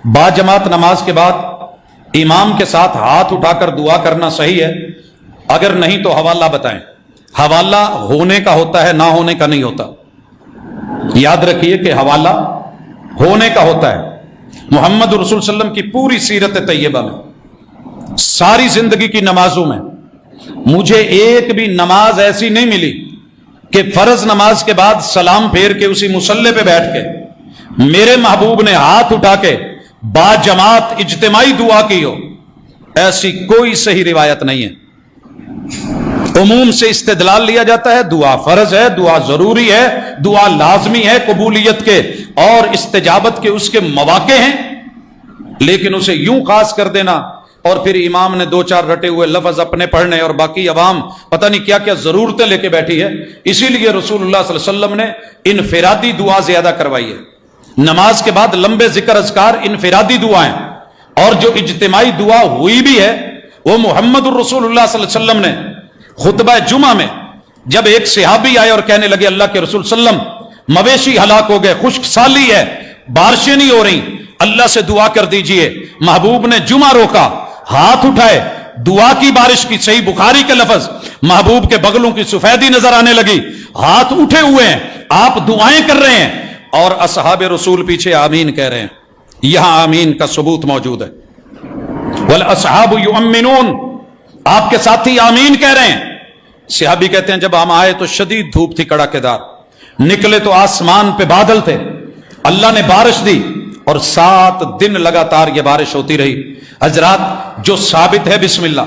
बाजमात नमाज के बाद इमाम के साथ हाथ उठाकर दुआ करना सही है? अगर नहीं तो हवाला बताएं। हवाला होने का होता है, ना होने का नहीं होता। याद रखिए कि हवाला होने का होता है। मोहम्मद रसूल सल्लम की पूरी सीरत तैयबा में, सारी जिंदगी की नमाजों में मुझे एक भी नमाज ऐसी नहीं मिली कि फर्ज नमाज के बाद सलाम फेर के उसी मुसल्ले पे बैठ के मेरे महबूब ने हाथ उठा के बाजमात इज्तिमाई दुआ की हो। ऐसी कोई सही रिवायत नहीं है। उमूम से इस्तेदलाल लिया जाता है, दुआ फर्ज है, दुआ जरूरी है, दुआ लाजमी है कबूलियत के और इस्तेजाबत के उसके मौके हैं, लेकिन उसे यूं खास कर देना और फिर इमाम ने दो चार रटे हुए लफ्ज अपने पढ़ने और बाकी अवाम पता नहीं क्या क्या जरूरतें लेके बैठी है। इसीलिए रसूलुल्लाह सल्लल्लाहु अलैहि वसल्लम ने इनफिरादी दुआ ज्यादा करवाई है। नमाज के बाद लंबे जिक्र अज़कार इनफिरादी दुआएं, और जो इज्तिमाई दुआ हुई भी है वो मोहम्मद रसूलुल्लाह सल्लल्लाहु अलैहि वसल्लम ने खुतबा जुमा में जब एक सहाबी आए और कहने लगे अल्लाह के रसूल सल्लम मवेशी हलाक हो गए, खुश्क साली है, बारिशें नहीं हो रही, अल्लाह से दुआ कर दीजिए। महबूब ने जुमा रोका, हाथ उठाए, दुआ की बारिश की। सही बुखारी के लफ्ज, महबूब के बगलों की सफेदी नजर आने लगी, हाथ उठे हुए हैं, आप दुआएं कर रहे हैं और असहाब रसूल पीछे आमीन कह रहे हैं। यहां आमीन का सबूत मौजूद है। वल असहाबु युअम्मिनून, आपके साथी आमीन कह रहे हैं। सहाबी कहते हैं जब हम आए तो शदीद धूप थी, कड़ाकेदार, निकले तो आसमान पे बादल थे, अल्लाह ने बारिश दी और 7 दिन लगातार ये बारिश होती रही। हजरात, जो साबित है बिस्मिल्लाह,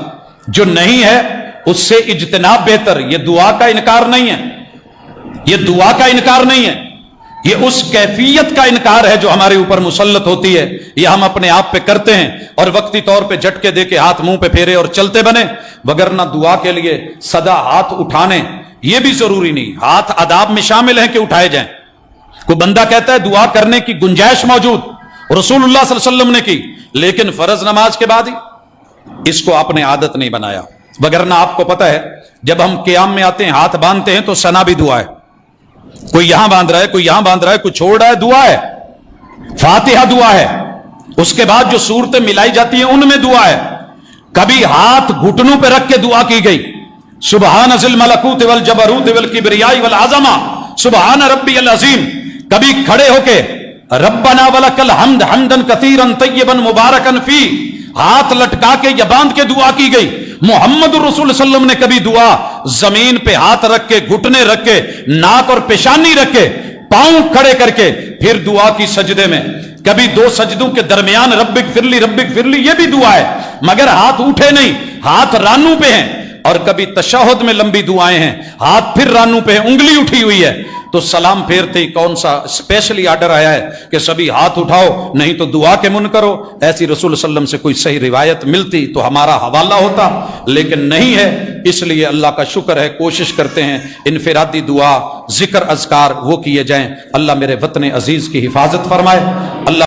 जो नहीं है उससे इज्तिनाब बेहतर। ये दुआ का इनकार नहीं है, ये दुआ का इनकार नहीं है, ये उस कैफियत का इनकार है जो हमारे ऊपर मुसल्लत होती है। ये हम अपने आप पे करते हैं और वक्ती तौर पे झटके दे के हाथ मुंह पे फेरे और चलते बने, वगरना दुआ के लिए सदा हाथ उठाने ये भी जरूरी नहीं। हाथ आदाब में शामिल है कि उठाए जाएं। कोई बंदा कहता है दुआ करने की गुंजाइश मौजूद, रसूलुल्लाह सल्लल्लाहु अलैहि वसल्लम ने की, लेकिन फर्ज नमाज के बाद ही। इसको आपने आदत नहीं बनाया। वगरना आपको पता है जब हम क़ियाम में आते हैं, हाथ बांधते हैं तो सना भी दुआ है। कोई यहां बांध रहा है, कोई यहां बांध रहा है, कोई छोड़ रहा है, दुआ है। फातिहा दुआ है, उसके बाद जो सूरतें मिलाई जाती हैं उनमें दुआ है। कभी हाथ घुटनों पे रख के दुआ की गई, सुबहान ज़िल मलकूत वल जबरूत वल किबरियाई वल आज़मा सुबहान रब्बियल अज़ीम। कभी खड़े होके रब्बना वलकल हम्द हम्दन कसीरन तय्यबन मुबारकन फी, हाथ लटका के या बांध के दुआ की गई। मोहम्मद रसूल सल्लम ने कभी दुआ जमीन पे हाथ रख के, घुटने रख के, नाक और पेशानी रख के, पांव खड़े करके फिर दुआ की सजदे में। कभी 2 सजदों के दरमियान रब्बिक फिरली ये भी दुआ है, मगर हाथ उठे नहीं, हाथ रानू पे हैं। और कभी तशहुद में लंबी दुआएं हैं, हाथ फिर रानू पे है, उंगली उठी हुई है। तो सलाम फेरते ही कौन सा स्पेशली आर्डर आया है कि सभी हाथ उठाओ, नहीं तो दुआ के मुन करो? ऐसी रसूल सल्लम से कोई सही रिवायत मिलती तो हमारा हवाला होता, लेकिन नहीं है। इसलिए अल्लाह का शुक्र है, कोशिश करते हैं इनफिरादी दुआ, जिक्र अज़कार वो किए जाएं। अल्लाह मेरे वतन अजीज की हिफाजत फरमाए। अल्लाह